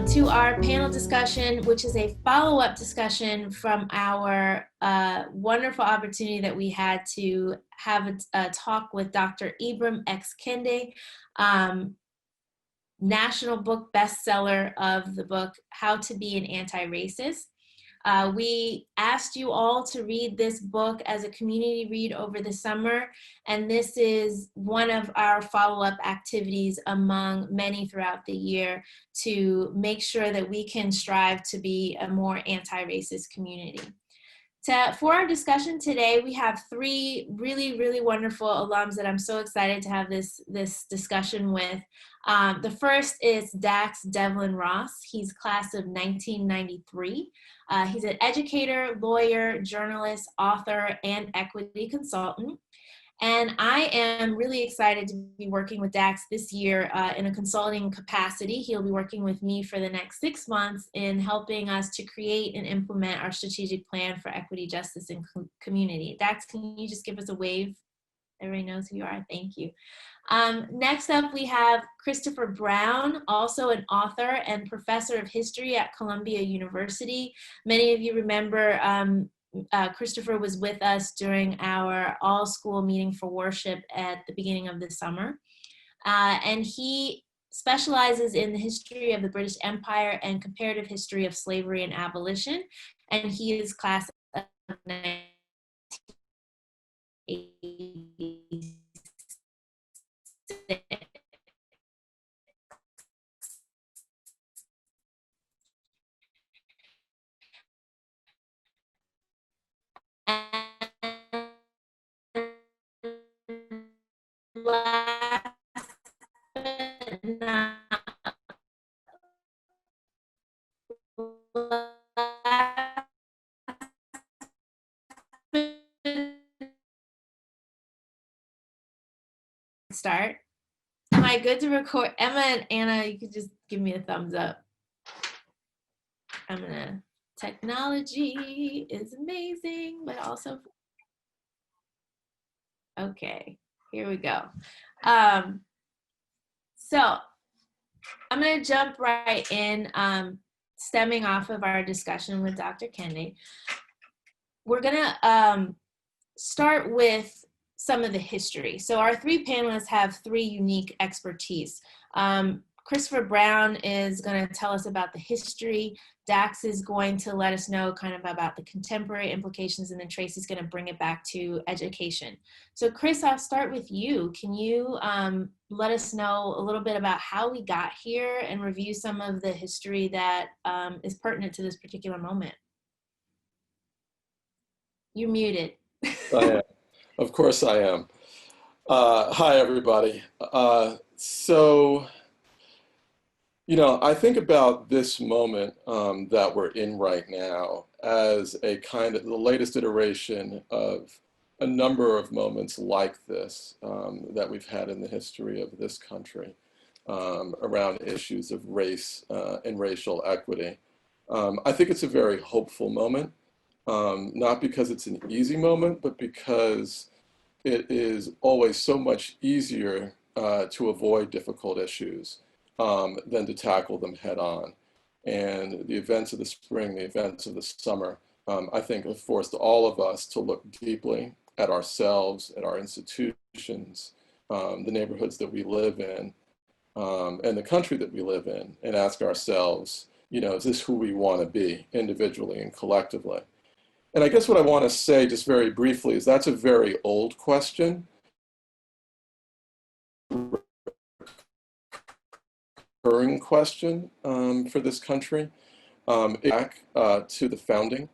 to our panel discussion, which is a follow-up discussion from our wonderful opportunity that we had to have a talk with Dr. Ibram X. Kendi, national book bestseller of the book, How to Be an Anti-Racist. We asked you all to read this book as a community read over the summer, and this is one of our follow-up activities among many throughout the year to make sure that we can strive to be a more anti-racist community. For our discussion today, we have three really wonderful alums that I'm so excited to have this discussion with. The first is Dax-Devlon Ross. He's class of 1993. He's an educator, lawyer, journalist, author, and equity consultant. And I am really excited to be working with Dax this year in a consulting capacity. He'll be working with me for the next 6 months in helping us to create and implement our strategic plan for equity, justice, and community. Dax, can you just give us a wave? Everybody knows who you are. Thank you. Next up, we have Christopher Brown, also an author and professor of history at Columbia University. Many of you remember Christopher was with us during our all-school meeting for worship at the beginning of the summer. And he specializes in the history of the British Empire and comparative history of slavery and abolition. And he is class of 1986. Last but not start. Am I good to record? Emma and Anna, you could just give me a thumbs up. Technology is amazing, but also, okay, here we go. So I'm gonna jump right in, stemming off of our discussion with Dr. Kendi. We're gonna start with some of the history. So our three panelists have three unique expertise. Christopher Brown is going to tell us about the history. Dax is going to let us know kind of about the contemporary implications, and then Traci's going to bring it back to education. So Chris, I'll start with you. Can you let us know a little bit about how we got here and review some of the history that is pertinent to this particular moment? You're muted. I am. Of course I am. Hi, everybody. I think about this moment that we're in right now as a kind of the latest iteration of a number of moments like this that we've had in the history of this country around issues of race and racial equity. I think it's a very hopeful moment, not because it's an easy moment, but because it is always so much easier to avoid difficult issues than to tackle them head on. And the events of the spring, the events of the summer, I think have forced all of us to look deeply at ourselves, at our institutions, the neighborhoods that we live in, and the country that we live in, and ask ourselves, is this who we want to be individually and collectively? And I guess what I want to say just very briefly is that's a very old question. Recurring question for this country. Back to the founding.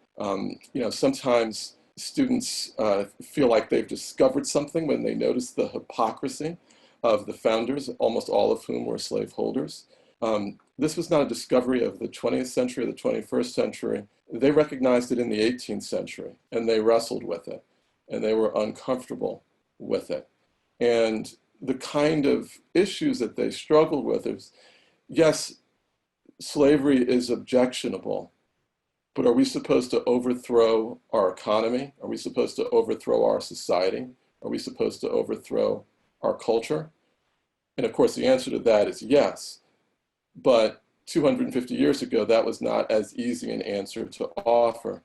Sometimes students feel like they've discovered something when they notice the hypocrisy of the founders, almost all of whom were slaveholders. This was not a discovery of the 20th century or the 21st century. They recognized it in the 18th century, and they wrestled with it, and they were uncomfortable with it. And the kind of issues that they struggled with is, yes, slavery is objectionable, but are we supposed to overthrow our economy? Are we supposed to overthrow our society? Are we supposed to overthrow our culture? And of course, the answer to that is yes. But 250 years ago, that was not as easy an answer to offer.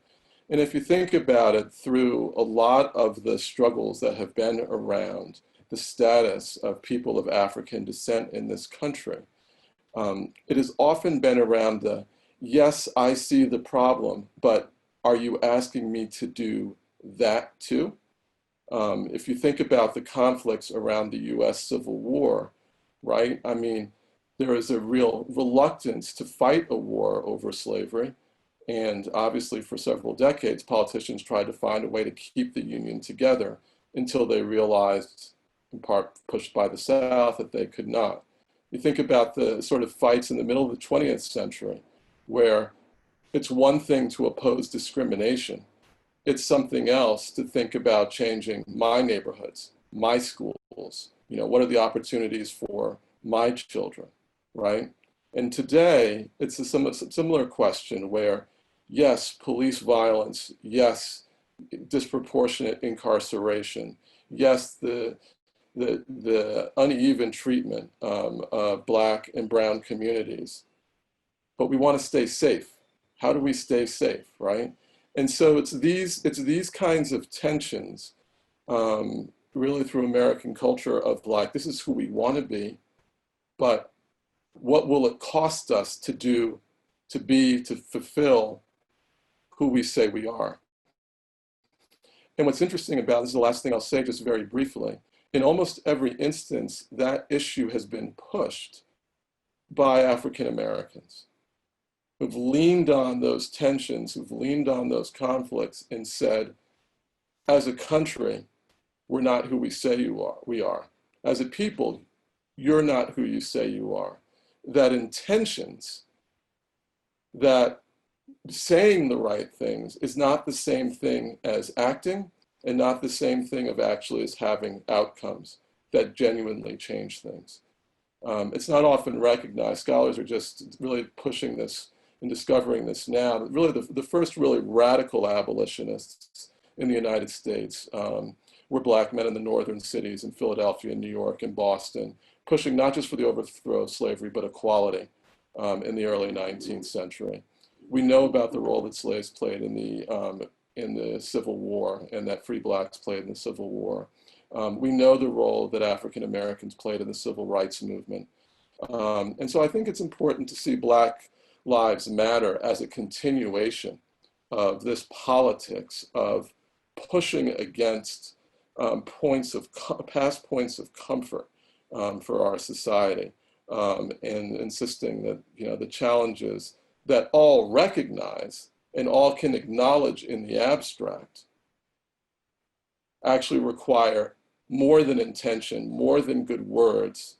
And if you think about it, through a lot of the struggles that have been around the status of people of African descent in this country, it has often been around the, yes, I see the problem, but are you asking me to do that too? If you think about the conflicts around the US Civil War, right? I mean, there is a real reluctance to fight a war over slavery. And obviously, for several decades, politicians tried to find a way to keep the Union together until they realized, in part pushed by the South, that they could not. You think about the sort of fights in the middle of the 20th century, where it's one thing to oppose discrimination. It's something else to think about changing my neighborhoods, my schools. You know, what are the opportunities for my children, right? And today, it's a similar question where, yes, police violence, yes, disproportionate incarceration, yes, the uneven treatment of Black and brown communities, but we want to stay safe. How do we stay safe, right? And so it's these kinds of tensions, really through American culture of like, this is who we want to be, but what will it cost us to do, to fulfill who we say we are? And what's interesting about this is the last thing I'll say just very briefly. In almost every instance, that issue has been pushed by African Americans who've leaned on those tensions, who've leaned on those conflicts and said, as a country, we're not who we say we are. As a people, you're not who you say you are. That intentions, that saying the right things is not the same thing as acting, and not the same thing of actually as having outcomes that genuinely change things. It's not often recognized. Scholars are just really pushing this and discovering this now. But really, the first really radical abolitionists in the United States were Black men in the northern cities in Philadelphia, New York, and Boston, pushing not just for the overthrow of slavery, but equality in the early 19th century. We know about the role that slaves played in the Civil War and that free Blacks played in the Civil War. We know the role that African Americans played in the Civil Rights Movement. And so I think it's important to see Black Lives Matter as a continuation of this politics of pushing against past points of comfort for our society, and insisting that, you know, the challenges that all recognize and all can acknowledge in the abstract actually require more than intention, more than good words,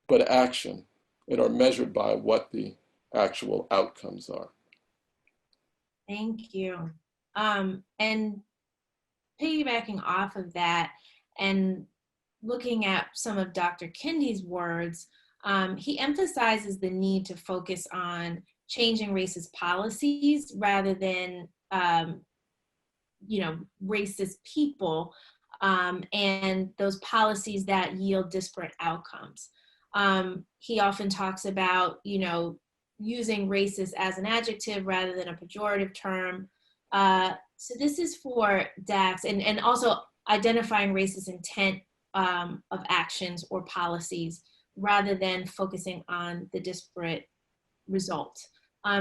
but action, and are measured by what the actual outcomes are. Thank you. And piggybacking off of that and looking at some of Dr. Kendi's words, he emphasizes the need to focus on changing racist policies rather than, you know, racist people, and those policies that yield disparate outcomes. He often talks about, you know, using racist as an adjective rather than a pejorative term. So this is for Dax, and also identifying racist intent of actions or policies rather than focusing on the disparate result.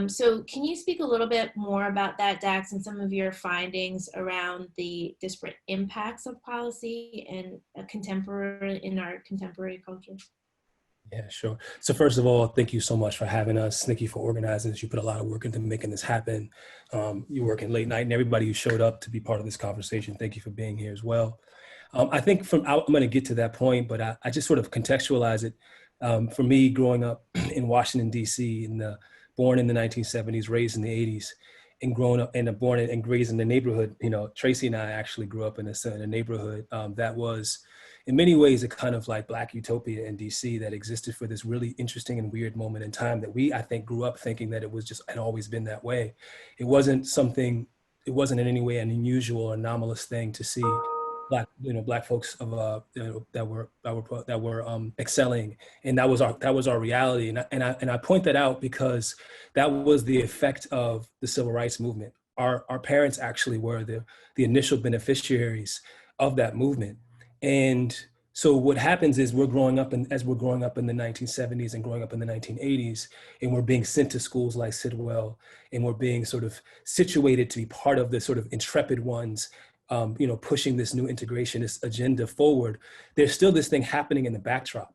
So can you speak a little bit more about that, Dax, and some of your findings around the disparate impacts of policy and in our contemporary culture? Yeah, sure. So first of all, thank you so much for having us. Thank you for organizing this. You put a lot of work into making this happen. You're working late night, and everybody who showed up to be part of this conversation, thank you for being here as well. I think I'm going to get to that point, but I just sort of contextualize it. For me, growing up in Washington, D.C., born in the 1970s, raised in the 80s, and growing up and born and raised in the neighborhood, you know, Traci and I actually grew up in a neighborhood that was, in many ways, a kind of like Black utopia in DC that existed for this really interesting and weird moment in time that I think, grew up thinking that it was just had always been that way. It wasn't in any way an unusual or anomalous thing to see black folks of that were excelling, and that was our reality. And I point that out because that was the effect of the civil rights movement. Our parents actually were the initial beneficiaries of that movement. And so what happens is as we're growing up in the 1970s and growing up in the 1980s, and we're being sent to schools like Sidwell, and we're being sort of situated to be part of the sort of intrepid ones, pushing this new integrationist agenda forward. There's still this thing happening in the backdrop.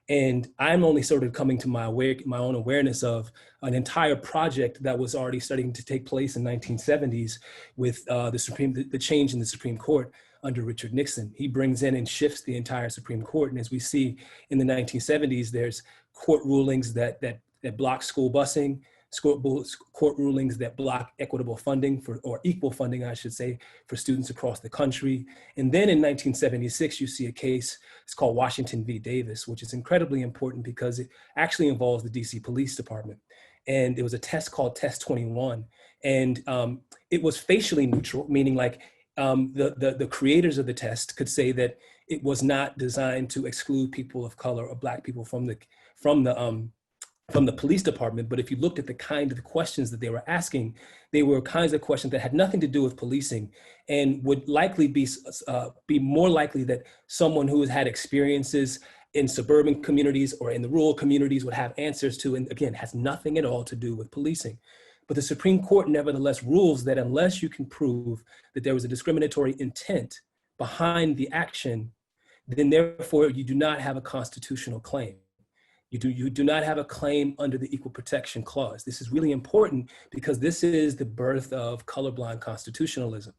And I'm only sort of coming to my own awareness of an entire project that was already starting to take place in 1970s with the change in the Supreme Court under Richard Nixon. He brings in and shifts the entire Supreme Court. And as we see in the 1970s, there's court rulings that block school busing, court rulings that block equitable funding or equal funding, I should say, for students across the country. And then in 1976, you see a case, it's called Washington v. Davis, which is incredibly important because it actually involves the DC Police Department. And there was a test called Test 21. And it was facially neutral, meaning like the creators of the test could say that it was not designed to exclude people of color or Black people from the police department. But if you looked at the kind of the questions that they were asking, they were kinds of questions that had nothing to do with policing, and would likely be more likely that someone who has had experiences in suburban communities or in the rural communities would have answers to, and again, has nothing at all to do with policing. But the Supreme Court nevertheless rules that unless you can prove that there was a discriminatory intent behind the action, then therefore you do not have a constitutional claim. You do not have a claim under the Equal Protection Clause. This is really important because this is the birth of colorblind constitutionalism.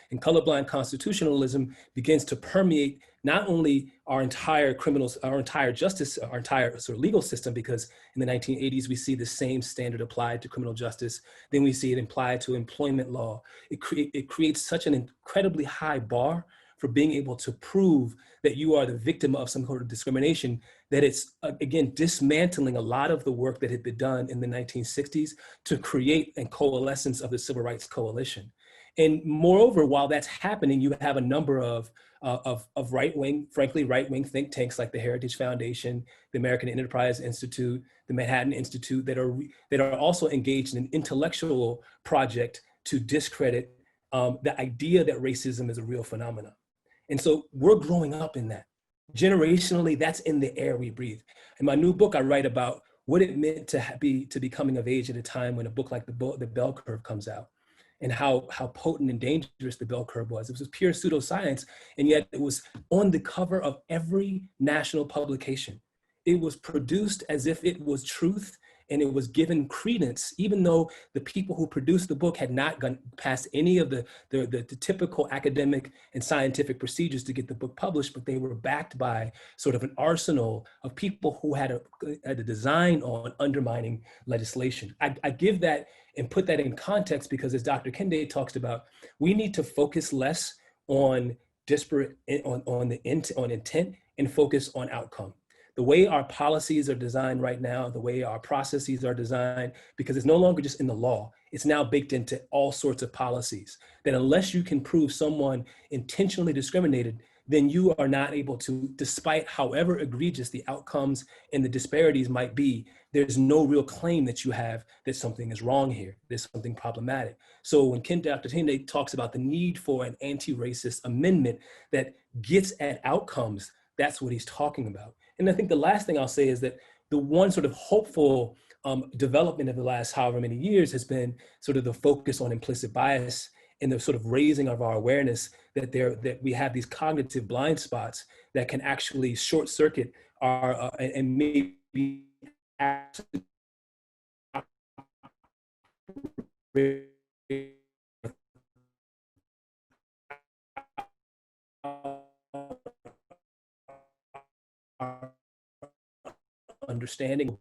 And colorblind constitutionalism begins to permeate not only our entire justice, our entire sort of legal system, because in the 1980s, we see the same standard applied to criminal justice. Then we see it applied to employment law. It creates such an incredibly high bar for being able to prove that you are the victim of some sort of discrimination, that it's, again, dismantling a lot of the work that had been done in the 1960s to create a coalescence of the Civil Rights Coalition. And moreover, while that's happening, you have a number of right-wing think tanks like the Heritage Foundation, the American Enterprise Institute, the Manhattan Institute, that are also engaged in an intellectual project to discredit the idea that racism is a real phenomenon. And so we're growing up in that. Generationally, that's in the air we breathe. In my new book, I write about what it meant to be coming of age at a time when a book like the Bell Curve comes out, and how potent and dangerous the Bell Curve was. It was pure pseudoscience, and yet it was on the cover of every national publication. It was produced as if it was truth, and it was given credence, even though the people who produced the book had not gone past any of the typical academic and scientific procedures to get the book published, but they were backed by sort of an arsenal of people who had a design on undermining legislation. I give that and put that in context because, as Dr. Kendi talks about, we need to focus less on intent and focus on outcome. The way our policies are designed right now, the way our processes are designed, because it's no longer just in the law, it's now baked into all sorts of policies, that unless you can prove someone intentionally discriminated, then you are not able to, despite however egregious the outcomes and the disparities might be, there's no real claim that you have that something is wrong here, there's something problematic. So when Dr. Kendi talks about the need for an anti-racist amendment that gets at outcomes, that's what he's talking about. And I think the last thing I'll say is that the one sort of hopeful development of the last however many years has been sort of the focus on implicit bias and the sort of raising of our awareness that we have these cognitive blind spots that can actually short circuit our and maybe actually understanding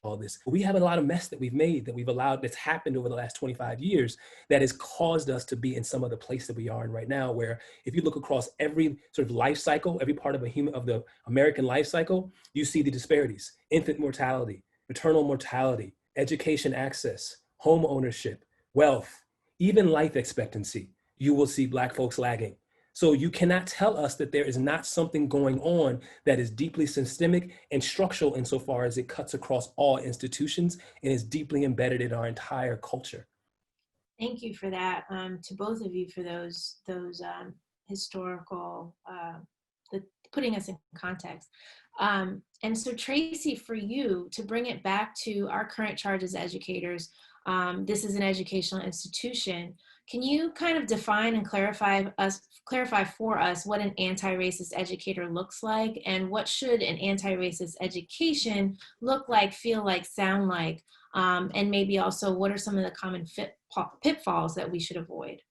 all this. We have a lot of mess that we've made, that we've allowed, that's happened over the last 25 years, that has caused us to be in some of the place that we are in right now, where if you look across every sort of life cycle, every part of the American life cycle, you see the disparities: infant mortality, maternal mortality, education access, home ownership, wealth, even life expectancy. You will see Black folks lagging. So you cannot tell us that there is not something going on that is deeply systemic and structural insofar as it cuts across all institutions and is deeply embedded in our entire culture. Thank you for that, to both of you for those historical, putting us in context. And so Traci, for you, to bring it back to our current charge as educators, this is an educational institution. Can you kind of define and clarify for us what an anti-racist educator looks like, and what should an anti-racist education look like, feel like, sound like, and maybe also what are some of the common pitfalls that we should avoid?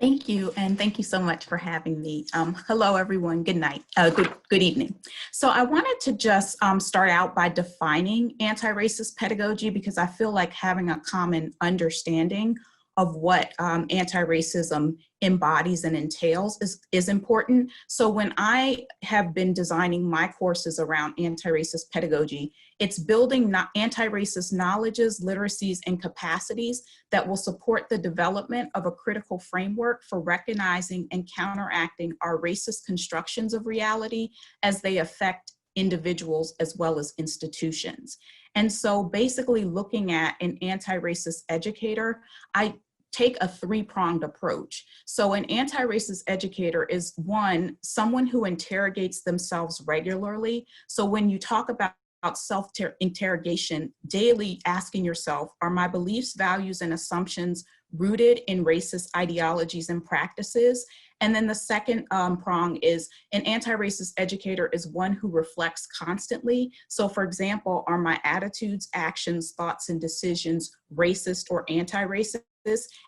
Thank you, and thank you so much for having me. Hello, everyone. Good night. Good evening. So I wanted to just start out by defining anti-racist pedagogy, because I feel like having a common understanding of what anti-racism embodies and entails is important. So when I have been designing my courses around anti-racist pedagogy, it's building anti-racist knowledges, literacies, and capacities that will support the development of a critical framework for recognizing and counteracting our racist constructions of reality as they affect individuals as well as institutions. And so basically looking at an anti-racist educator, I take a three-pronged approach. So an anti-racist educator is one, someone who interrogates themselves regularly. So when you talk about self-interrogation, daily asking yourself, are my beliefs, values, and assumptions rooted in racist ideologies and practices? And then the second prong is an anti-racist educator is one who reflects constantly. So for example, are my attitudes, actions, thoughts, and decisions racist or anti-racist?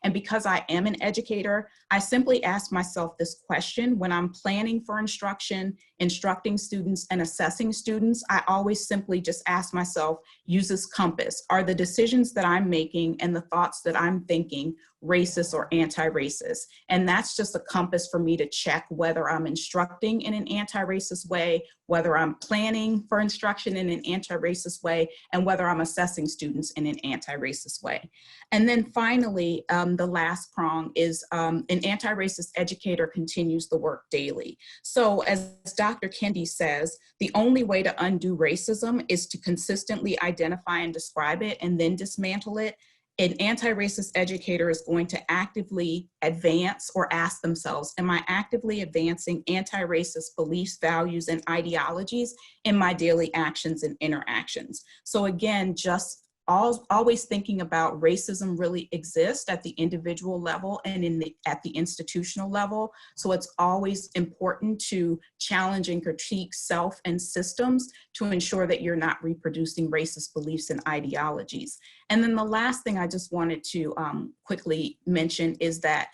And because I am an educator, I simply ask myself this question when I'm planning for instruction, instructing students, and assessing students. I always simply just ask myself, use this compass. Are the decisions that I'm making and the thoughts that I'm thinking racist or anti-racist? And that's just a compass for me to check whether I'm instructing in an anti-racist way, whether I'm planning for instruction in an anti-racist way, and whether I'm assessing students in an anti-racist way. And then finally, the last prong is an anti-racist educator continues the work daily. So as Dr. Kendi says, the only way to undo racism is to consistently identify and describe it and then dismantle it. An anti-racist educator is going to actively advance or ask themselves, am I actively advancing anti-racist beliefs, values, and ideologies in my daily actions and interactions? So again, just always thinking about racism really exists at the individual level and at the institutional level. So it's always important to challenge and critique self and systems to ensure that you're not reproducing racist beliefs and ideologies. And then the last thing I just wanted to quickly mention is that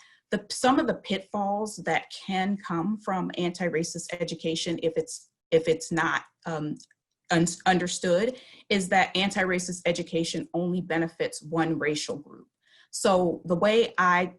some of the pitfalls that can come from anti-racist education, if it's not understood, is that anti-racist education only benefits one racial group. So the way I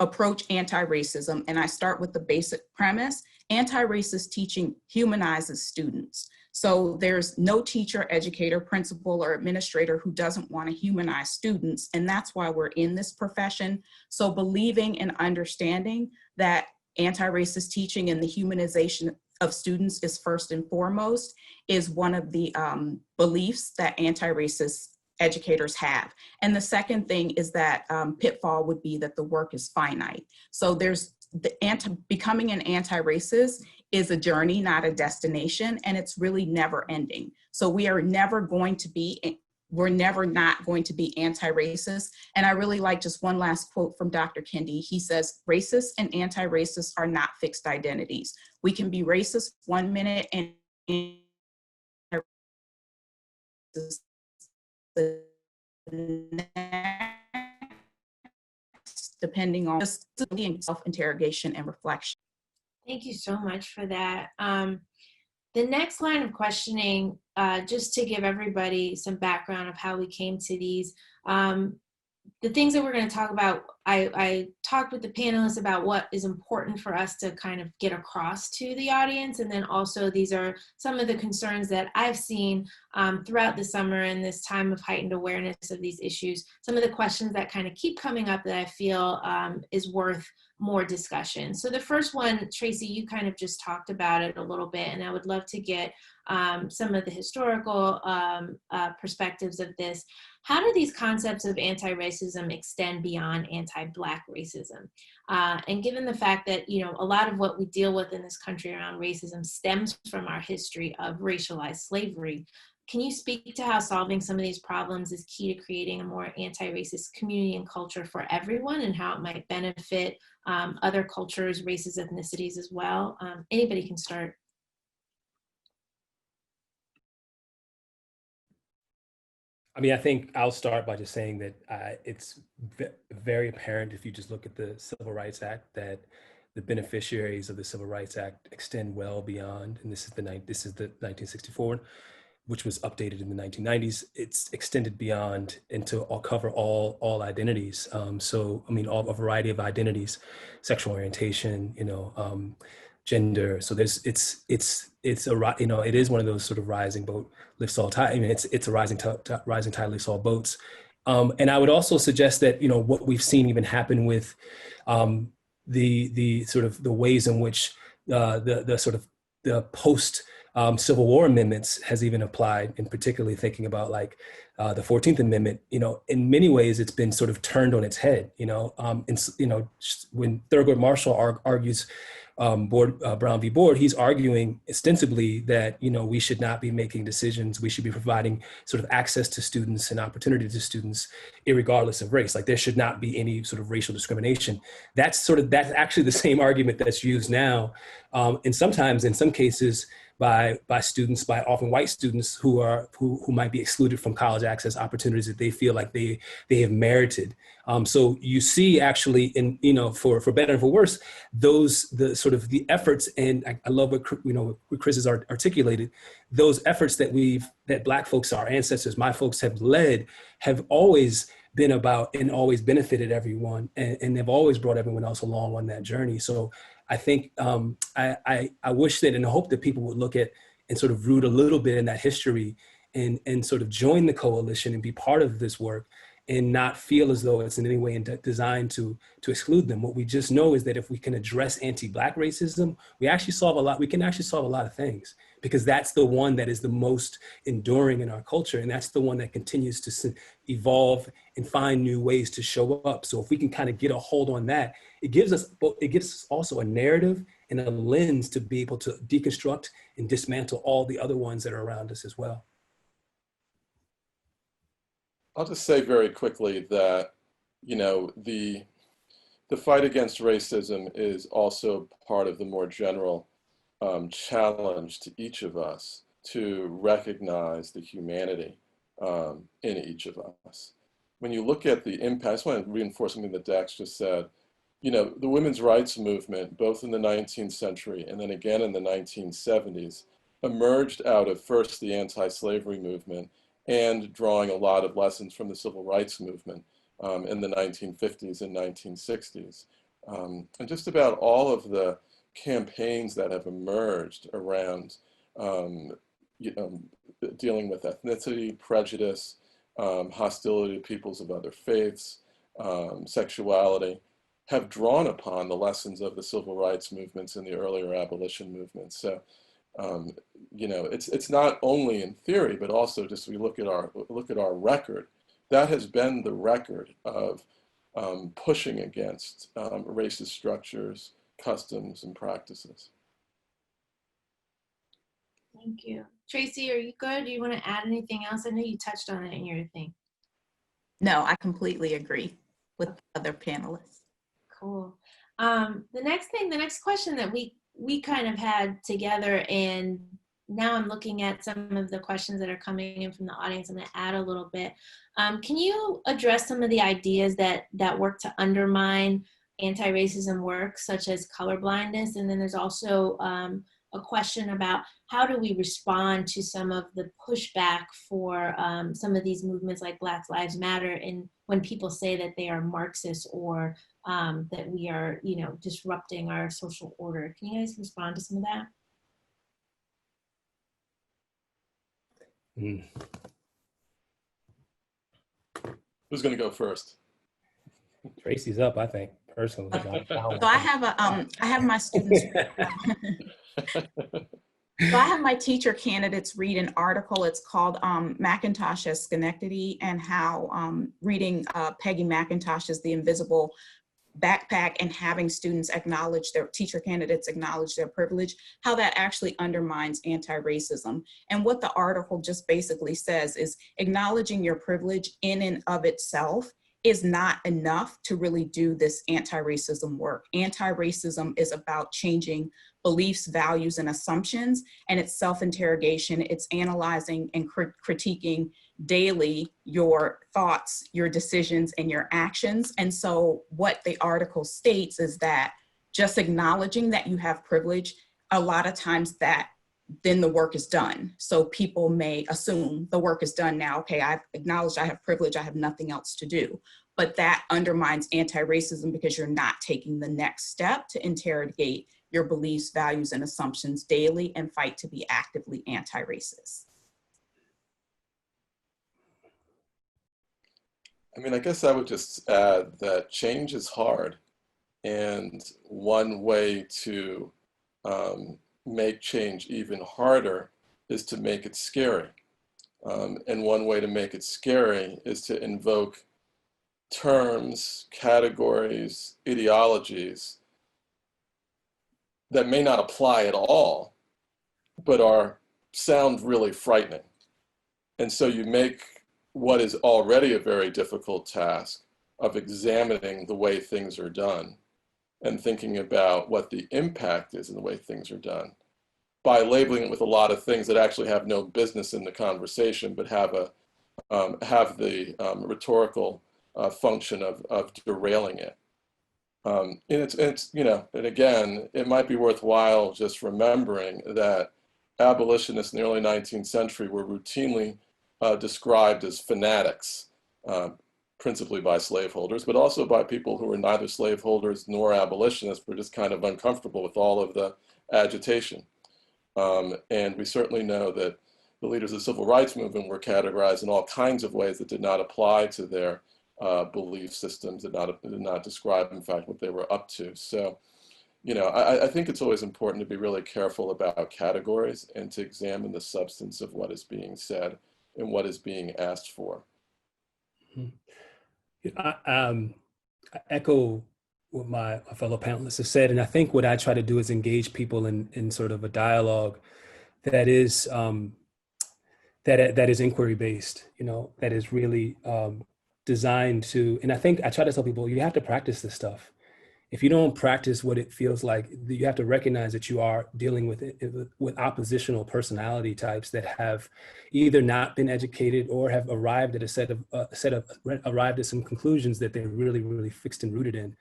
approach anti-racism, and I start with the basic premise, anti-racist teaching humanizes students. So there's no teacher, educator, principal, or administrator who doesn't want to humanize students, and that's why we're in this profession. So believing and understanding that anti-racist teaching and the humanization of students is first and foremost is one of the beliefs that anti-racist educators have. And the second thing is that pitfall would be that the work is finite. So there's becoming an anti-racist is a journey, not a destination, and it's really never ending. So we're never not going to be anti-racist. And I really like just one last quote from Dr. Kendi. He says, racists and anti-racists are not fixed identities. We can be racist one minute and the next, depending on just self-interrogation and reflection. Thank you so much for that. The next line of questioning, just to give everybody some background of how we came to these, the things that we're going to talk about I talked with the panelists about what is important for us to kind of get across to the audience. And then also these are some of the concerns that I've seen throughout the summer and this time of heightened awareness of these issues. Some of the questions that kind of keep coming up that I feel is worth more discussion. So the first one, Traci, you kind of just talked about it a little bit, and I would love to get some of the historical perspectives of this. How do these concepts of anti-racism extend beyond anti-Black racism? And given the fact that, you know, a lot of what we deal with in this country around racism stems from our history of racialized slavery, can you speak to how solving some of these problems is key to creating a more anti-racist community and culture for everyone, and how it might benefit other cultures, races, ethnicities as well? Anybody can start. I mean, I think I'll start by just saying that it's very apparent if you just look at the Civil Rights Act that the beneficiaries of the Civil Rights Act extend well beyond, and this is the 1964, which was updated in the 1990s. It's extended beyond into cover all identities. So I mean, a variety of identities, sexual orientation, you know, gender. So there's it's a, you know, it is one of those sort of rising boat lifts all tide. I mean, it's a rising tide lifts all boats. And I would also suggest that, you know, what we've seen even happen with the sort of the ways in which the sort of the post Civil War amendments has even applied, and particularly thinking about like the 14th Amendment, you know, in many ways it's been sort of turned on its head, you know, and, you know, when Thurgood Marshall argues Brown v. Board, he's arguing ostensibly that, you know, we should not be making decisions. We should be providing sort of access to students and opportunity to students, irregardless of race. Like there should not be any sort of racial discrimination. That's actually the same argument that's used now, and sometimes in some cases by students, by often white students who might be excluded from college access opportunities that they feel like they have merited. So you see actually in, you know, for better and for worse, the sort of the efforts, and I love what, you know, what Chris has articulated, those efforts that Black folks, our ancestors, my folks have led, have always been about and always benefited everyone, and they've always brought everyone else along on that journey. So I think I wish that and hope that people would look at and sort of root a little bit in that history and sort of join the coalition and be part of this work, and not feel as though it's in any way designed to exclude them. What we just know is that if we can address anti-Black racism, we can actually solve a lot of things, because that's the one that is the most enduring in our culture. And that's the one that continues to evolve and find new ways to show up. So if we can kind of get a hold on that, it gives us also a narrative and a lens to be able to deconstruct and dismantle all the other ones that are around us as well. I'll just say very quickly that, you know, the fight against racism is also part of the more general challenge to each of us to recognize the humanity in each of us. When you look at the impact, I just want to reinforce something that Dax just said. You know, the women's rights movement, both in the 19th century and then again in the 1970s, emerged out of first the anti-slavery movement and drawing a lot of lessons from the civil rights movement in the 1950s and 1960s. And just about all of the campaigns that have emerged around you know, dealing with ethnicity, prejudice, hostility to peoples of other faiths, sexuality, have drawn upon the lessons of the civil rights movements and the earlier abolition movements. So, you know, it's not only in theory, but also just we look at our record. That has been the record of pushing against racist structures, customs, and practices. Thank you. Traci, are you good? Do you want to add anything else? I know you touched on it in your thing. No, I completely agree with the other panelists. Cool. The next question that we kind of had together, and now I'm looking at some of the questions that are coming in from the audience. I'm going to add a little bit. Can you address some of the ideas that work to undermine anti-racism work, such as colorblindness? And then there's also a question about how do we respond to some of the pushback for some of these movements like Black Lives Matter, and when people say that they are Marxist or that we are, you know, disrupting our social order. Can you guys respond to some of that? Mm. Who's going to go first? Tracy's up, I think, personally. So I have my students. So I have my teacher candidates read an article. It's called Macintosh as Schenectady, and how reading Peggy McIntosh's The Invisible Backpack and having students acknowledge their teacher candidates acknowledge their privilege, how that actually undermines anti-racism. And what the article just basically says is acknowledging your privilege in and of itself is not enough to really do this anti-racism work. Anti-racism is about changing beliefs, values, and assumptions, and it's self-interrogation. It's analyzing and critiquing daily your thoughts, your decisions, and your actions. And so what the article states is that just acknowledging that you have privilege, a lot of times that then the work is done. So people may assume the work is done now. Okay, I've acknowledged I have privilege, I have nothing else to do. But that undermines anti-racism because you're not taking the next step to interrogate your beliefs, values, and assumptions daily and fight to be actively anti-racist. I mean, I guess I would just add that change is hard. And one way to make change even harder is to make it scary. And one way to make it scary is to invoke terms, categories, ideologies that may not apply at all, but sound really frightening. And so you make what is already a very difficult task of examining the way things are done and thinking about what the impact is in the way things are done by labeling it with a lot of things that actually have no business in the conversation, but have the rhetorical function of derailing it. And it's, you know, and again, it might be worthwhile just remembering that abolitionists in the early 19th century were routinely described as fanatics, principally by slaveholders, but also by people who were neither slaveholders nor abolitionists, were just kind of uncomfortable with all of the agitation. And we certainly know that the leaders of the civil rights movement were categorized in all kinds of ways that did not apply to their belief systems, did not describe, in fact, what they were up to. So, you know, I think it's always important to be really careful about categories and to examine the substance of what is being said and what is being asked for. I echo what my fellow panelists have said, and I think what I try to do is engage people in sort of a dialogue that is that is inquiry based, you know, that is really designed to. And I think I try to tell people, you have to practice this stuff. If you don't practice what it feels like, you have to recognize that you are dealing with oppositional personality types that have either not been educated or have arrived at arrived at some conclusions that they're really, really fixed and rooted in.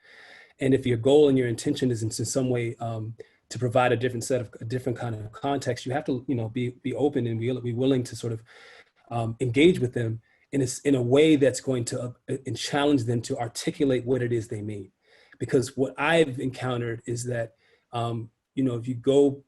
And if your goal and your intention is in some way to provide a different kind of context, you have to, you know, be open and be willing to sort of engage with them in a way that's going to challenge them to articulate what it is they mean. Because what I've encountered is that, you know, if you go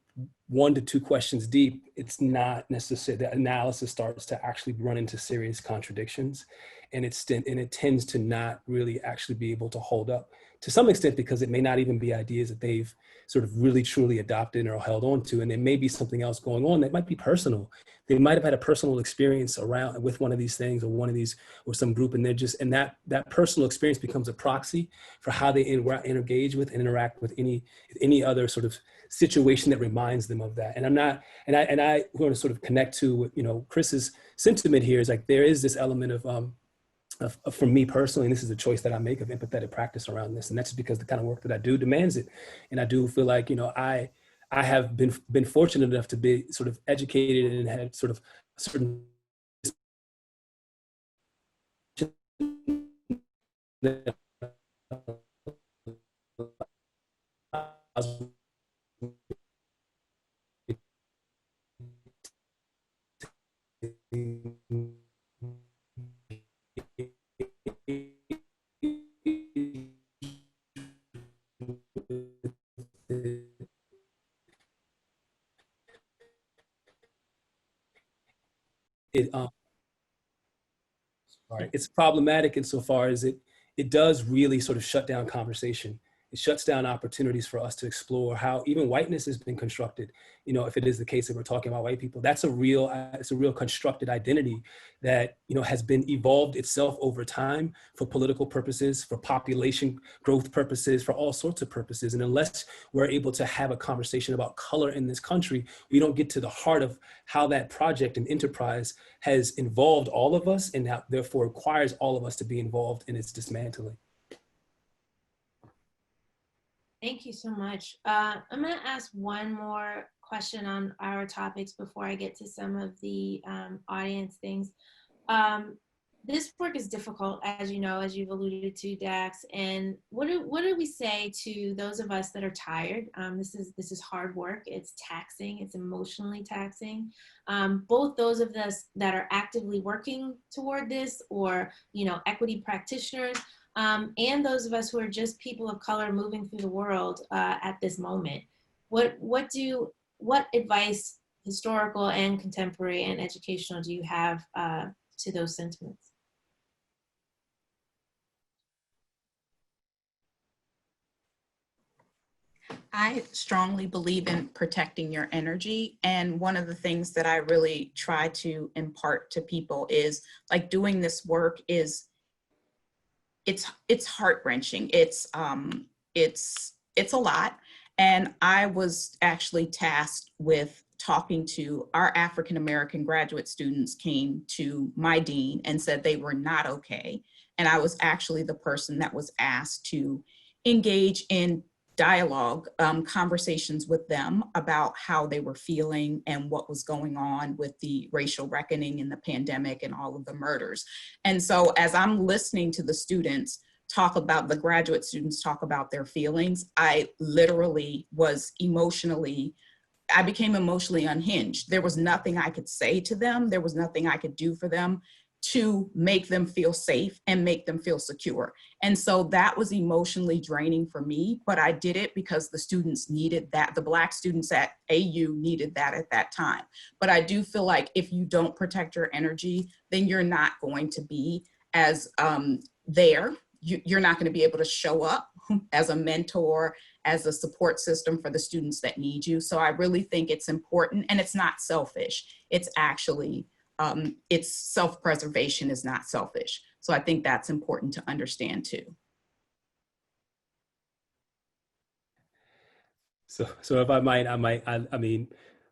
1 to 2 questions deep, it's not necessary. The analysis starts to actually run into serious contradictions, and it tends to not really actually be able to hold up to some extent, because it may not even be ideas that they've sort of really truly adopted or held on to, and there may be something else going on that might be personal. They might have had a personal experience around with one of these things or some group, and they're just, and that personal experience becomes a proxy for how they engage with and interact with any other sort of situation that reminds them of that. And I want to sort of connect to what, you know, Chris's sentiment here is like, there is this element of for me personally, and this is a choice that I make, of empathetic practice around this. And that's because the kind of work that I do demands it. And I do feel like, you know, I have been fortunate enough to be sort of educated and had sort of a certain it right, it's problematic insofar as it does really sort of shut down conversation. It shuts down opportunities for us to explore how even whiteness has been constructed. You know, if it is the case that we're talking about white people, that's it's a real constructed identity that, you know, has been evolved itself over time for political purposes, for population growth purposes, for all sorts of purposes. And unless we're able to have a conversation about color in this country, we don't get to the heart of how that project and enterprise has involved all of us and therefore requires all of us to be involved in its dismantling. Thank you so much. I'm going to ask one more question on our topics before I get to some of the audience things. This work is difficult, as you know, as you've alluded to, Dax. And what do we say to those of us that are tired? This is hard work. It's taxing. It's emotionally taxing. Both those of us that are actively working toward this, or, you know, equity practitioners, and those of us who are just people of color moving through the world at this moment. What advice, historical and contemporary and educational, do you have to those sentiments? I strongly believe in protecting your energy. And one of the things that I really try to impart to people is, like, doing this work is, it's heart-wrenching. It's a lot. And I was actually tasked with talking to our African-American graduate students, came to my dean and said they were not okay. And I was actually the person that was asked to engage in dialogue, conversations with them about how they were feeling and what was going on with the racial reckoning and the pandemic and all of the murders. And so as I'm listening to the students talk about, the graduate students talk about their feelings, I literally I became emotionally unhinged. There was nothing I could say to them. There was nothing I could do for them to make them feel safe and make them feel secure. And so that was emotionally draining for me, but I did it because the students needed that. The Black students at AU needed that at that time. But I do feel like if you don't protect your energy, then you're not going to be as there. You're not going to be able to show up as a mentor, as a support system for the students that need you. So I really think it's important, and it's not selfish. It's actually it's self-preservation is not selfish. So I think that's important to understand too. So if I might, I mean,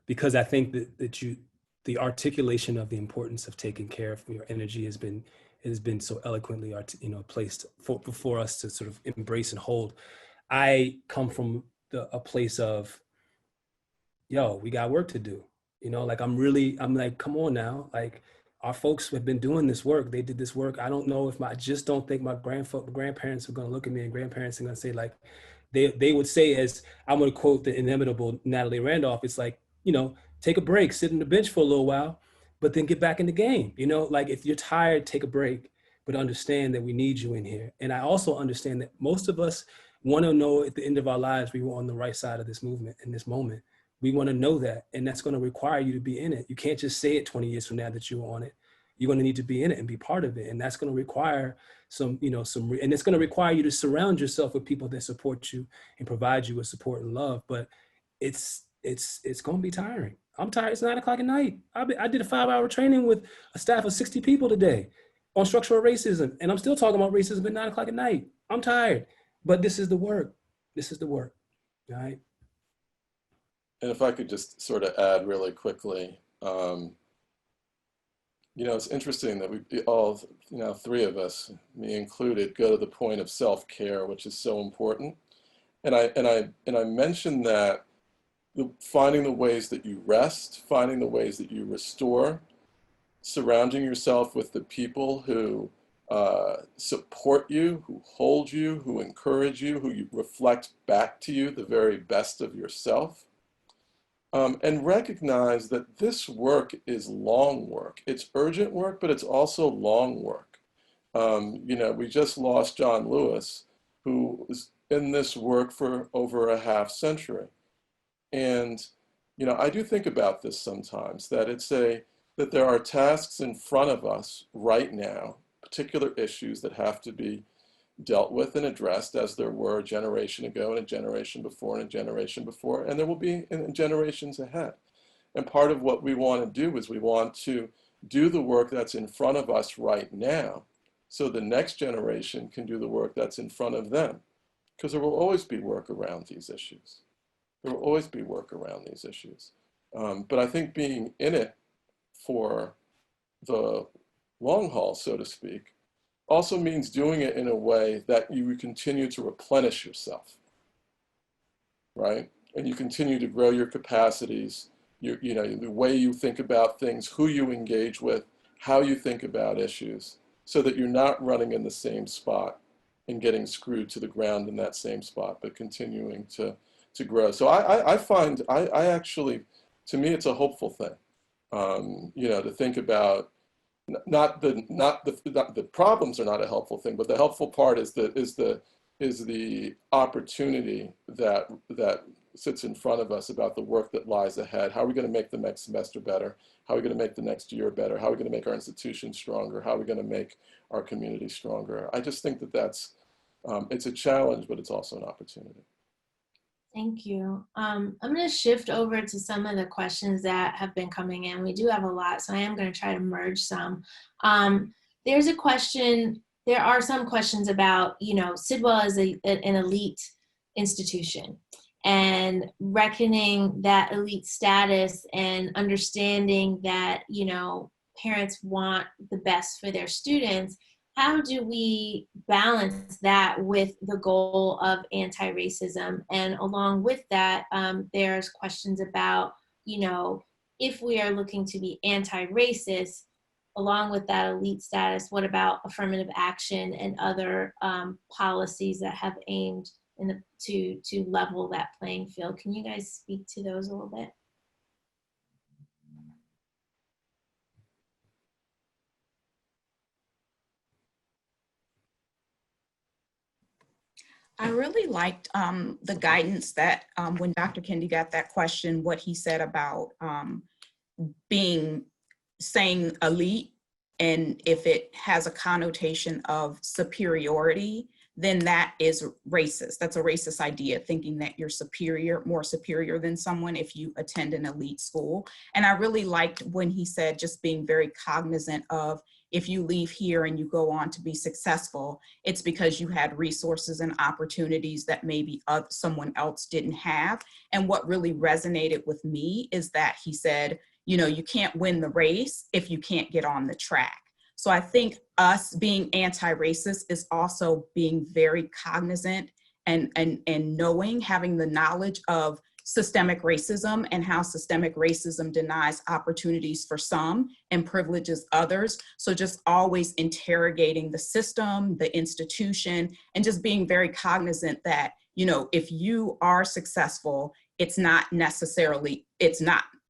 because I think that the articulation of the importance of taking care of your energy has been so eloquently, placed before us to sort of embrace and hold. I come from a place of, yo, we got work to do. You know, like I'm like, come on now. Like, our folks have been doing this work. They did this work. I don't know if I just don't think my grandparents are going to look at me, and grandparents are going to say, like, they would say, as I'm going to quote the inimitable Natalie Randolph, it's like, you know, take a break, sit on the bench for a little while, but then get back in the game. You know, like, if you're tired, take a break, but understand that we need you in here. And I also understand that most of us want to know at the end of our lives, we were on the right side of this movement in this moment. We want to know that, and that's going to require you to be in it. You can't just say it 20 years from now that you were on it. You're going to need to be in it and be part of it. And that's going to require and it's going to require you to surround yourself with people that support you and provide you with support and love. But it's going to be tiring. I'm tired. It's 9 o'clock at night. I did a 5-hour training with a staff of 60 people today on structural racism. And I'm still talking about racism at 9 o'clock at night. I'm tired, but this is the work. This is the work, all right? And if I could just sort of add really quickly, you know, it's interesting that we all, you know, 3 of us, me included, go to the point of self-care, which is so important. And I mentioned that finding the ways that you rest, finding the ways that you restore, surrounding yourself with the people who support you, who hold you, who encourage you, who you reflect back to you the very best of yourself. And recognize that this work is long work. It's urgent work, but it's also long work. You know, we just lost John Lewis, who was in this work for over a half century. And, you know, I do think about this sometimes, that that there are tasks in front of us right now, particular issues that have to be dealt with and addressed, as there were a generation ago and a generation before and a generation before, and there will be in generations ahead. And part of what we want to do is we want to do the work that's in front of us right now, so the next generation can do the work that's in front of them. Because there will always be work around these issues. There will always be work around these issues. But I think being in it for the long haul, so to speak, also means doing it in a way that you continue to replenish yourself, right? And you continue to grow your capacities, you know, the way you think about things, who you engage with, how you think about issues, so that you're not running in the same spot and getting screwed to the ground in that same spot, but continuing to grow. So I find, I actually, to me, it's a hopeful thing, you know, to think about. Not the problems are not a helpful thing, but the helpful part is the opportunity that sits in front of us about the work that lies ahead. How are we going to make the next semester better? How are we going to make the next year better? How are we going to make our institutions stronger? How are we going to make our community stronger? I just think that that's it's a challenge, but it's also an opportunity. Thank you. I'm going to shift over to some of the questions that have been coming in. We do have a lot, so I am going to try to merge some. There's a question, there are some questions about, you know, Sidwell is an elite institution, and reckoning that elite status and understanding that, you know, parents want the best for their students. How do we balance that with the goal of anti-racism? And along with that, there's questions about, you know, if we are looking to be anti-racist, along with that elite status, what about affirmative action and other policies that have aimed to level that playing field? Can you guys speak to those a little bit? I really liked the guidance that when Dr. Kendi got that question, what he said about saying elite, and if it has a connotation of superiority, then that is racist. That's a racist idea, thinking that you're superior, more superior than someone if you attend an elite school. And I really liked when he said just being very cognizant of, if you leave here and you go on to be successful, it's because you had resources and opportunities that maybe someone else didn't have. And what really resonated with me is that he said, you know, you can't win the race if you can't get on the track. So I think us being anti-racist is also being very cognizant and knowing, having the knowledge of systemic racism and how systemic racism denies opportunities for some and privileges others. So just always interrogating the system, the institution, and just being very cognizant that, you know, if you are successful, it's not necessarily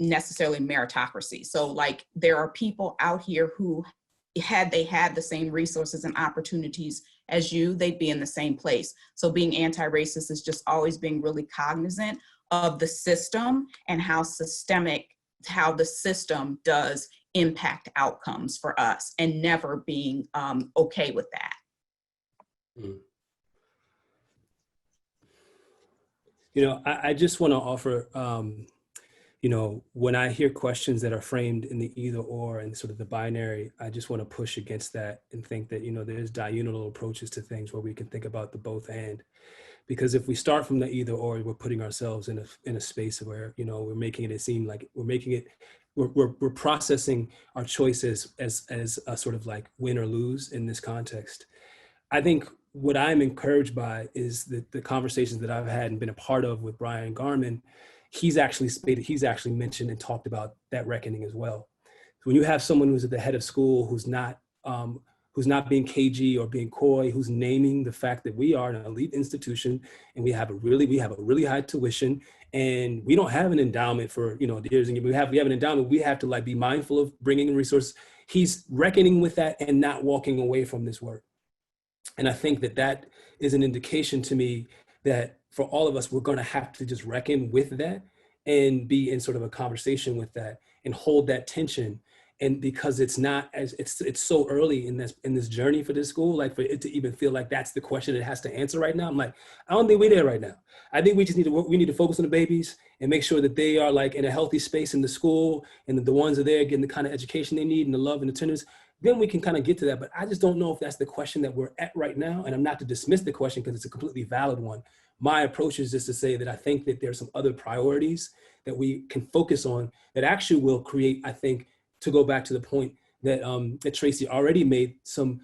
meritocracy. So like there are people out here who, had they had the same resources and opportunities as you, they'd be in the same place. So being anti-racist is just always being really cognizant of the system and how the system does impact outcomes for us, and never being okay with that. You know, I just want to offer, you know, when I hear questions that are framed in the either or and sort of the binary, I just want to push against that and think that, you know, there's diurnal approaches to things where we can think about the both and. Because if we start from the either or, we're putting ourselves in a space where, you know, we're making it seem like we're processing our choices as a sort of like win or lose in this context. I think what I'm encouraged by is the conversations that I've had and been a part of with Brian Garman. He's actually mentioned and talked about that reckoning as well. So when you have someone who's at the head of school who's not being cagey or being coy, who's naming the fact that we are an elite institution and we have a really high tuition, and we don't have an endowment for, you know, years, and we have an endowment. We have to like be mindful of bringing in resources. He's reckoning with that and not walking away from this work. And I think that is an indication to me that for all of us, we're going to have to just reckon with that and be in sort of a conversation with that and hold that tension. And because it's not as it's so early in this journey for this school, like for it to even feel like that's the question it has to answer right now, I'm like, I don't think we're there right now. I think we just need to we need to focus on the babies and make sure that they are like in a healthy space in the school, and that the ones are there getting the kind of education they need and the love and the tenderness. Then we can kind of get to that. But I just don't know if that's the question that we're at right now. And I'm not to dismiss the question because it's a completely valid one. My approach is just to say that I think that there's some other priorities that we can focus on that actually will create, I think, to go back to the point that that Traci already made, some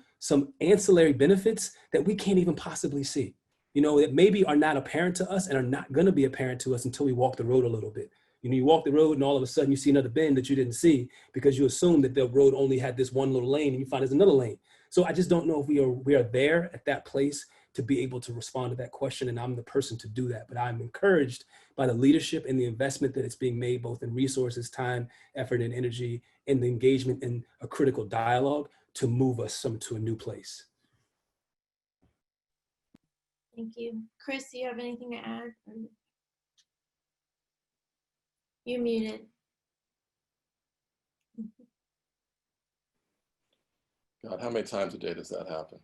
ancillary benefits that we can't even possibly see, you know, that maybe are not apparent to us and are not going to be apparent to us until we walk the road a little bit. You know, you walk the road and all of a sudden you see another bend that you didn't see because you assume that the road only had this one little lane, and you find there's another lane. So I just don't know if we are there at that place to be able to respond to that question, and I'm the person to do that. But I'm encouraged by the leadership and the investment that it's being made, both in resources, time, effort, and energy, and the engagement in a critical dialogue to move us to a new place. Thank you. Chris, do you have anything to add? You're muted. God, how many times a day does that happen?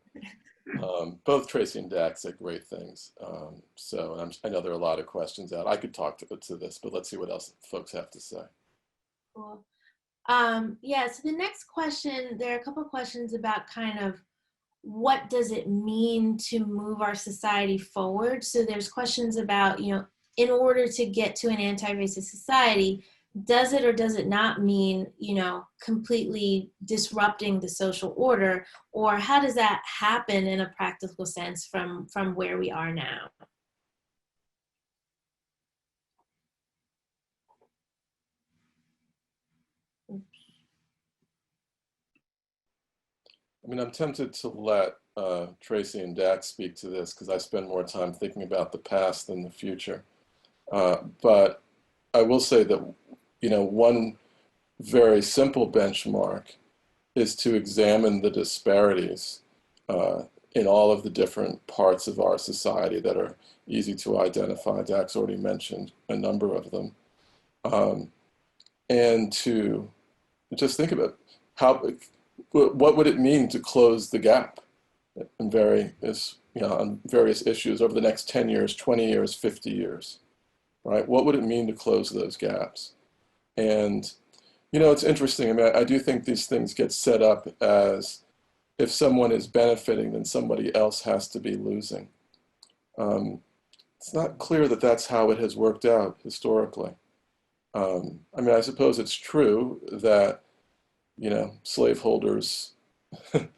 Both Traci and Dax said great things. So I know there are a lot of questions out. I could talk to this, but let's see what else folks have to say. Cool. Yeah, so the next question, there are a couple of questions about kind of what does it mean to move our society forward? So there's questions about, you know, in order to get to an anti-racist society, does it or does it not mean, you know, completely disrupting the social order? Or how does that happen in a practical sense from where we are now? I mean, I'm tempted to let Traci and Dax speak to this because I spend more time thinking about the past than the future. But I will say that, you know, one very simple benchmark is to examine the disparities in all of the different parts of our society that are easy to identify. Dax already mentioned a number of them. And to just think about what would it mean to close the gap in on various issues over the next 10 years, 20 years, 50 years, right? What would it mean to close those gaps? And, you know, it's interesting. I mean, I do think these things get set up as if someone is benefiting, then somebody else has to be losing. It's not clear that that's how it has worked out historically. I mean, I suppose it's true that, you know, slaveholders, they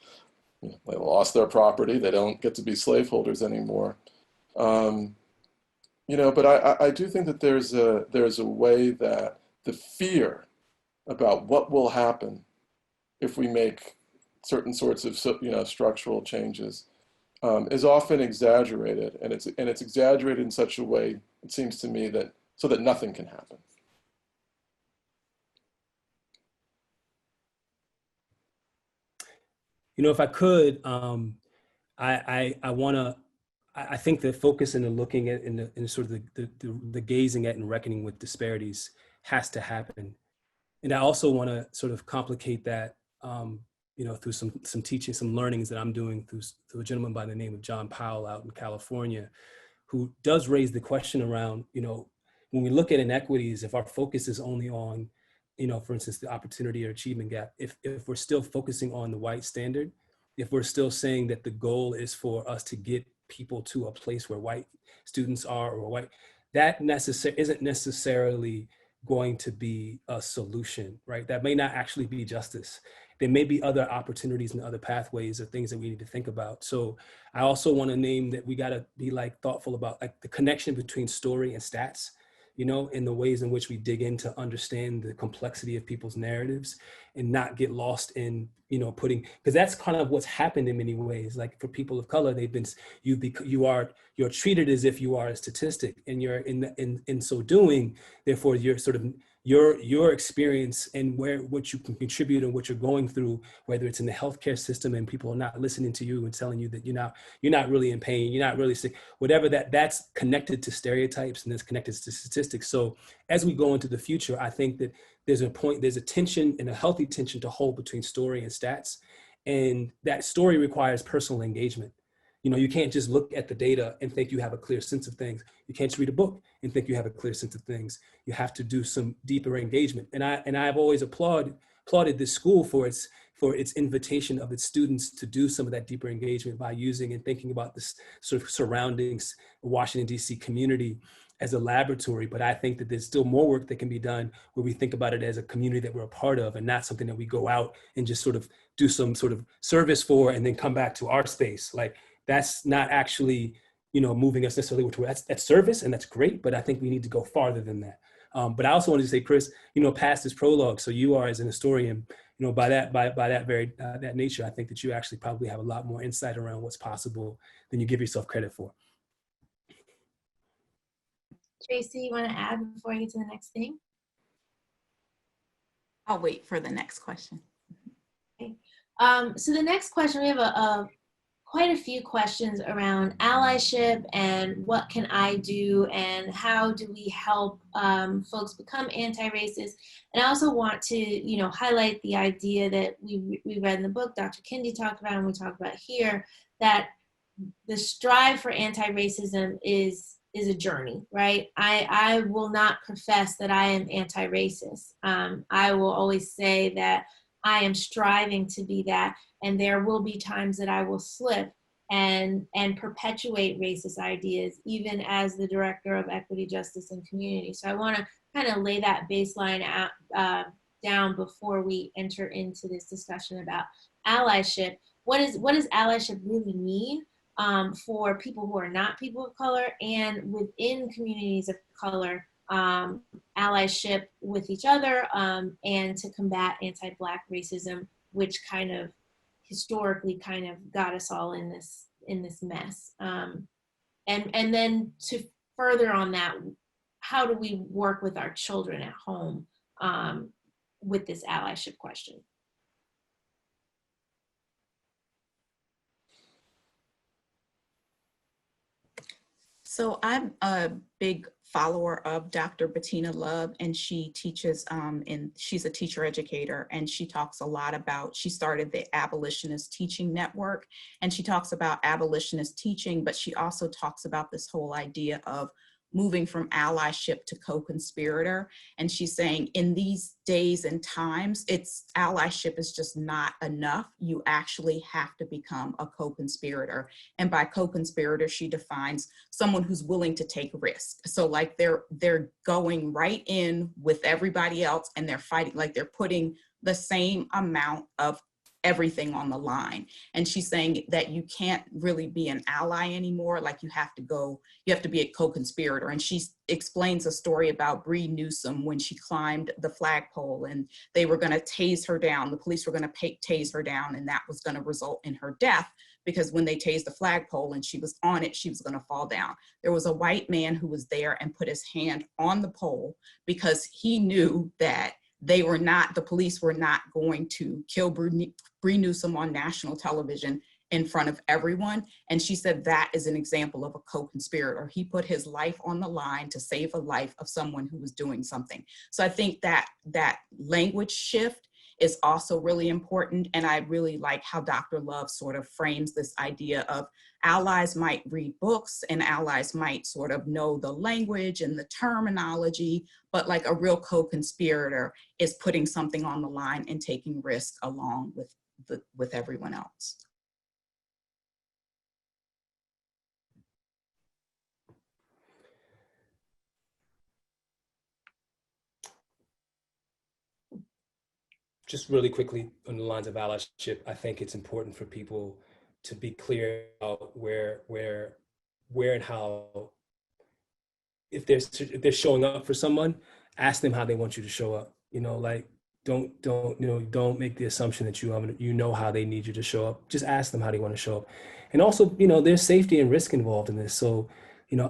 lost their property. They don't get to be slaveholders anymore. You know, but I do think that there's a way that the fear about what will happen if we make certain sorts of, you know, structural changes is often exaggerated, and it's exaggerated in such a way, it seems to me, that so that nothing can happen. You know, if I could, I think the focus and the looking at in sort of the gazing at and reckoning with disparities has to happen. And I also want to sort of complicate that, you know, through some teaching, some learnings that I'm doing through a gentleman by the name of John Powell out in California, who does raise the question around, you know, when we look at inequities, if our focus is only on, you know, for instance, the opportunity or achievement gap, if we're still focusing on the white standard, if we're still saying that the goal is for us to get people to a place where white students are, or white, that isn't necessarily going to be a solution, right? That may not actually be justice. There may be other opportunities and other pathways or things that we need to think about. So I also want to name that we got to be like thoughtful about like the connection between story and stats, you know, in the ways in which we dig in to understand the complexity of people's narratives and not get lost in, you know, because that's kind of what's happened in many ways. Like for people of color, you're treated as if you are a statistic, and you're in so doing, therefore you're sort of your experience and what you can contribute and what you're going through, whether it's in the healthcare system and people are not listening to you and telling you that you're not really in pain, you're not really sick, whatever, that's connected to stereotypes and that's connected to statistics. So as we go into the future, I think that there's a tension and a healthy tension to hold between story and stats. And that story requires personal engagement. You can't just look at the data and think you have a clear sense of things. You can't just read a book and think you have a clear sense of things. You have to do some deeper engagement. And I've always applauded this school for its invitation of its students to do some of that deeper engagement by using and thinking about this sort of surroundings, Washington, D.C. community as a laboratory. But I think that there's still more work that can be done where we think about it as a community that we're a part of and not something that we go out and just sort of do some sort of service for and then come back to our space. Like, that's not actually, moving us necessarily towards that's service, and that's great, but I think we need to go farther than that. But I also wanted to say, Chris, past this prologue, so you are, as an historian, by that very that nature, I think that you actually probably have a lot more insight around what's possible than you give yourself credit for. Traci, you want to add before I get to the next thing? I'll wait for the next question. Okay. So the next question, we have quite a few questions around allyship and what can I do and how do we help folks become anti-racist. And I also want to, highlight the idea that we read in the book, Dr. Kendi talked about and we talked about here, that the strive for anti-racism is a journey, right? I will not profess that I am anti-racist. I will always say that I am striving to be that, and there will be times that I will slip and perpetuate racist ideas, even as the Director of Equity, Justice, and Community. So I want to kind of lay that baseline out, down before we enter into this discussion about allyship. What does allyship really mean for people who are not people of color and within communities of color? Allyship with each other and to combat anti-Black racism, which kind of historically kind of got us all in this mess. And then to further on that, how do we work with our children at home with this allyship question? So I'm a big follower of Dr. Bettina Love, and she teaches, she's a teacher educator, and she talks a lot about, she started the Abolitionist Teaching Network, and she talks about abolitionist teaching, but she also talks about this whole idea of moving from allyship to co-conspirator. And she's saying in these days and times, allyship is just not enough. You actually have to become a co-conspirator. And by co-conspirator, she defines someone who's willing to take risk. So like they're going right in with everybody else and they're fighting, like they're putting the same amount of everything on the line. And she's saying that you can't really be an ally anymore. Like you have to be a co-conspirator. And she explains a story about Bree Newsom when she climbed the flagpole and they were going to tase her down. The police were going to tase her down, and that was going to result in her death, because when they tased the flagpole and she was on it, she was going to fall down. There was a white man who was there and put his hand on the pole because he knew that the police were not going to kill Bree Newsom on national television in front of everyone. And she said that is an example of a co-conspirator. He put his life on the line to save a life of someone who was doing something. So I think that language shift is also really important. And I really like how Dr. Love sort of frames this idea of allies might read books and allies might sort of know the language and the terminology, but like a real co-conspirator is putting something on the line and taking risk along with everyone else. Just really quickly on the lines of allyship, I think it's important for people to be clear about where and how, if they're showing up for someone, ask them how they want you to show up. Like don't make the assumption that you know how they need you to show up. Just ask them how they want to show up. And also, there's safety and risk involved in this. So,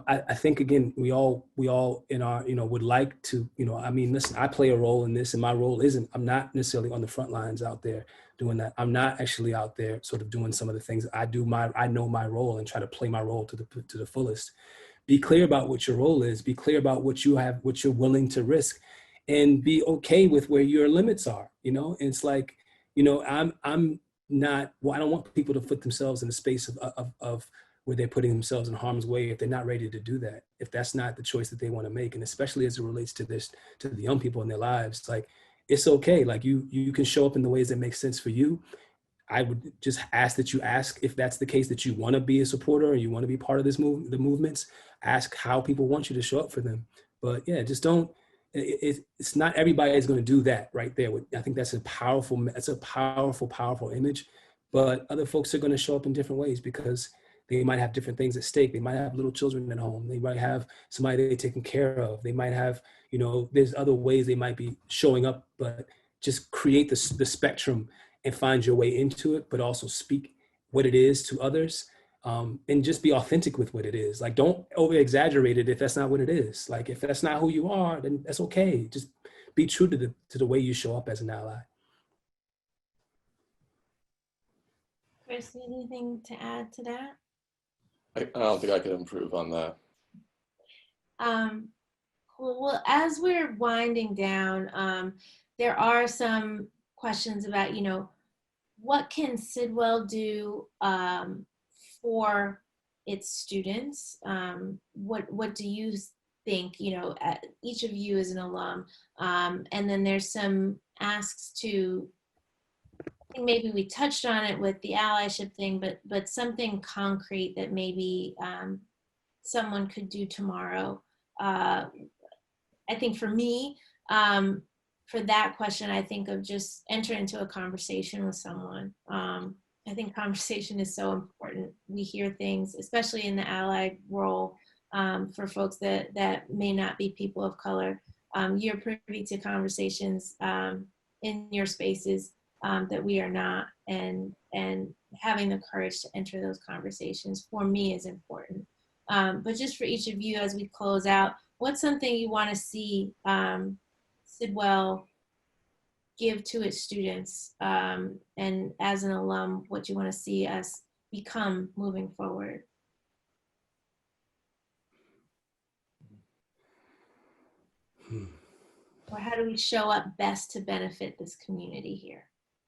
I think again, we all in our, would like to, I mean, listen, I play a role in this, and my role isn't, I'm not necessarily on the front lines out there doing that. I'm not actually out there sort of doing some of the things I know my role and try to play my role to the fullest. Be clear about what your role is, be clear about what you have, what you're willing to risk, and be okay with where your limits are, and it's like, I'm not, well, I don't want people to put themselves in a space of where they're putting themselves in harm's way if they're not ready to do that, if that's not the choice that they want to make. And especially as it relates to this, to the young people in their lives, like, it's okay. Like you can show up in the ways that make sense for you. I would just ask that you ask if that's the case, that you want to be a supporter or you want to be part of this the movements, ask how people want you to show up for them. But yeah, just don't, it's not everybody is going to do that right there. I think that's a powerful image, but other folks are going to show up in different ways because they might have different things at stake. They might have little children at home. They might have somebody they're taking care of. They might have, there's other ways they might be showing up, but just create the spectrum and find your way into it, but also speak what it is to others, and just be authentic with what it is. Like, don't over exaggerate it if that's not what it is. Like, if that's not who you are, then that's okay. Just be true to the way you show up as an ally. Chris, anything to add to that? I don't think I could improve on that. Cool. Well, as we're winding down, there are some questions about, what can Sidwell do for its students? What do you think, each of you is an alum? And then there's some asks to, I think maybe we touched on it with the allyship thing, but something concrete that maybe someone could do tomorrow. I think for me, for that question, I think of just enter into a conversation with someone. I think conversation is so important. We hear things, especially in the allied role, for folks that may not be people of color. You're privy to conversations in your spaces that we are not, and having the courage to enter those conversations for me is important. But just for each of you, as we close out, what's something you want to see Sidwell give to its students, and as an alum, what you want to see us become moving forward? Or how do we show up best to benefit this community here?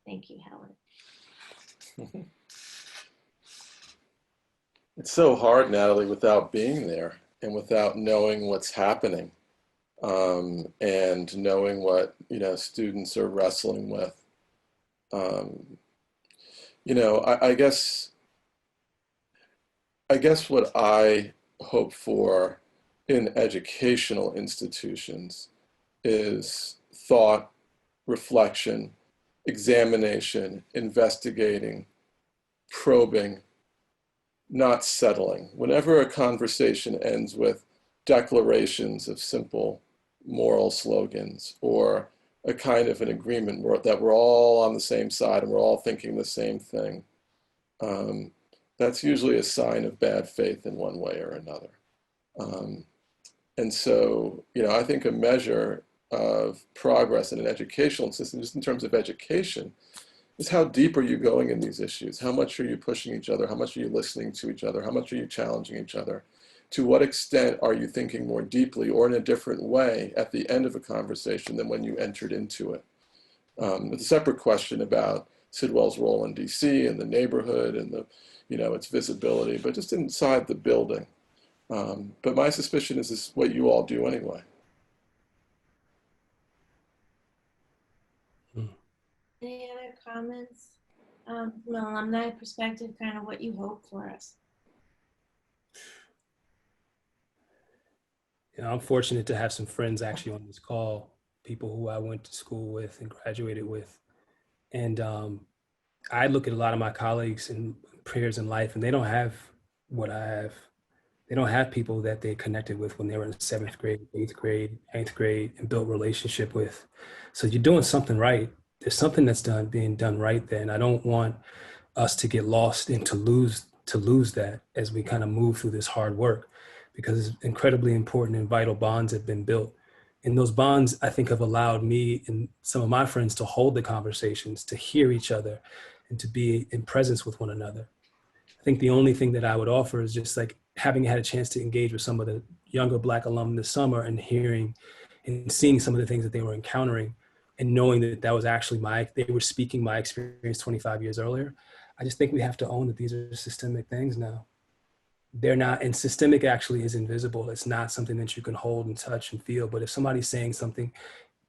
Thank you, Helen. It's so hard, Natalie, without being there and without knowing what's happening, and knowing what, students are wrestling with. I guess what I hope for in educational institutions is thought, reflection, examination, investigating, probing, not settling. Whenever a conversation ends with declarations of simple moral slogans or a kind of an agreement that we're all on the same side and we're all thinking the same thing, that's usually a sign of bad faith in one way or another. And so, I think a measure of progress in an educational system, just in terms of education, is how deep are you going in these issues? How much are you pushing each other? How much are you listening to each other? How much are you challenging each other? To what extent are you thinking more deeply or in a different way at the end of a conversation than when you entered into it? It's a separate question about Sidwell's role in DC and the neighborhood and the, its visibility, but just inside the building. But my suspicion is this is what you all do anyway. Any other comments from an alumni perspective, kind of what you hope for us? I'm fortunate to have some friends actually on this call, people who I went to school with and graduated with. And I look at a lot of my colleagues and peers in life, and they don't have what I have. They don't have people that they connected with when they were in 7th grade, 8th grade, 8th grade, and built relationship with. So you're doing something right. There's something that's being done right there. And I don't want us to get lost and to lose that as we kind of move through this hard work. because incredibly important and vital bonds have been built. And those bonds, I think, have allowed me and some of my friends to hold the conversations, to hear each other, and to be in presence with one another. I think the only thing that I would offer is just like having had a chance to engage with some of the younger Black alum this summer and hearing and seeing some of the things that they were encountering and knowing that that was actually they were speaking my experience 25 years earlier. I just think we have to own that these are systemic things now. They're not, and systemic actually is invisible. It's not something that you can hold and touch and feel. But if somebody's saying something,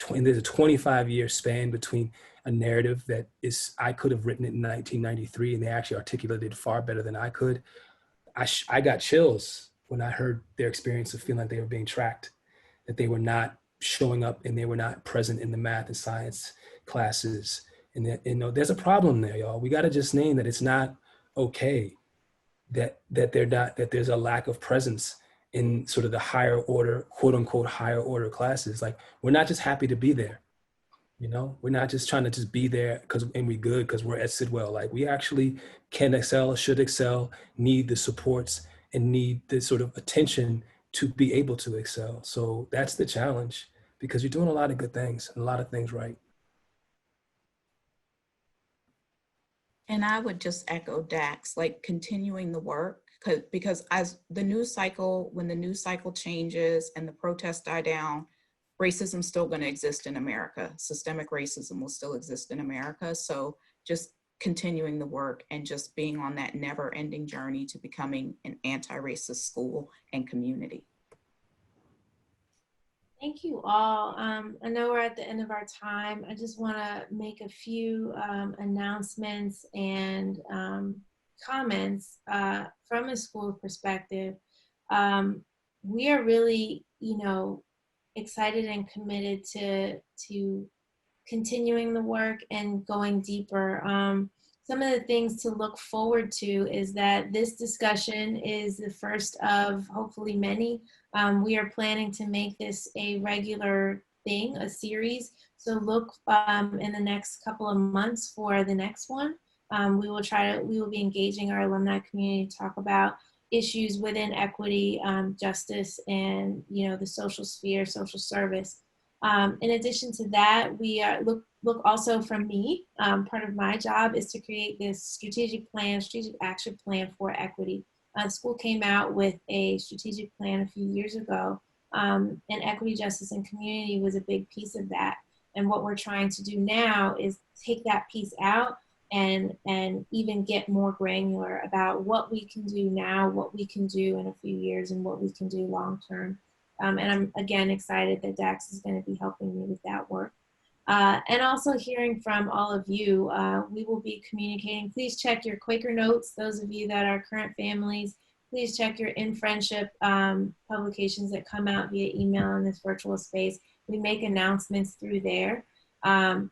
and there's a 25-year span between a narrative that is, I could have written it in 1993 and they actually articulated it far better than I could. I got chills when I heard their experience of feeling like they were being tracked, that they were not showing up and they were not present in the math and science classes. And that, you know, there's a problem there, y'all. We got to just name that it's not okay that they're not, that there's a lack of presence in sort of the higher order, quote unquote, higher order classes. Like, we're not just happy to be there. You know, we're not just trying to just be there and we good because we're at Sidwell. Like, we actually can excel, should excel, need the supports and need the sort of attention to be able to excel. So that's the challenge, because you're doing a lot of good things and a lot of things right. And I would just echo Dax, like continuing the work, because as the news cycle, when the news cycle changes and the protests die down, racism's still going to exist in America. Systemic racism will still exist in America. So just continuing the work and just being on that never-ending journey to becoming an anti-racist school and community. Thank you all. I know we're at the end of our time. I just want to make a few announcements and comments from a school perspective. We are really, you know, excited and committed to continuing the work and going deeper. Some of the things to look forward to is that this discussion is the first of hopefully many. We are planning to make this a regular thing, a series. So look in the next couple of months for the next one. We will be engaging our alumni community to talk about issues within equity, justice, and, you know, the social sphere, social service. In addition to that, we look also from me. Part of my job is to create this strategic action plan for equity. The school came out with a strategic plan a few years ago, and equity, justice, and community was a big piece of that. And what we're trying to do now is take that piece out and even get more granular about what we can do now, what we can do in a few years, and what we can do long term. And I'm, again, excited that Dax is going to be helping me with that work. And also hearing from all of you, we will be communicating. Please check your Quaker notes. Those of you that are current families, please check your In Friendship publications that come out via email in this virtual space. We make announcements through there to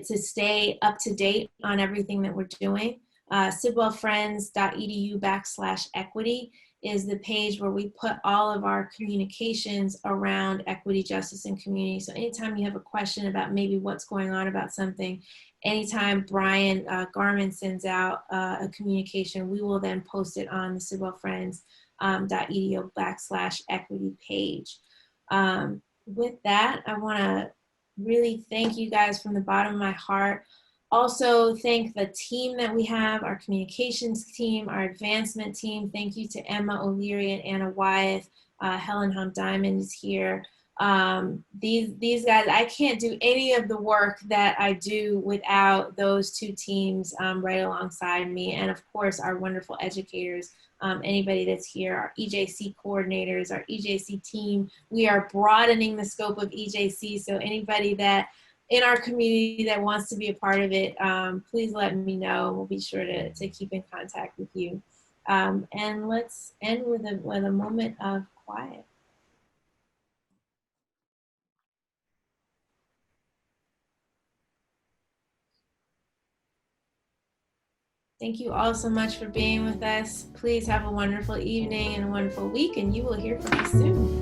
stay up to date on everything that we're doing. sidwellfriends.edu/equity is the page where we put all of our communications around equity, justice, and community. So anytime you have a question about maybe what's going on about something, anytime Brian Garman sends out a communication, we will then post it on the sidwellfriends.edu/equity page. With that, I wanna really thank you guys from the bottom of my heart. Also thank the team that we have, our communications team, our advancement team. Thank you to Emma O'Leary and Anna Wyeth. Helen Hunt Diamond is here. These guys, I can't do any of the work that I do without those two teams right alongside me. And of course, our wonderful educators, anybody that's here, our EJC coordinators, our EJC team. We are broadening the scope of EJC, so anybody that in our community that wants to be a part of it, please let me know. We'll be sure to keep in contact with you. And let's end with a moment of quiet. Thank you all so much for being with us. Please have a wonderful evening and a wonderful week, and you will hear from us soon.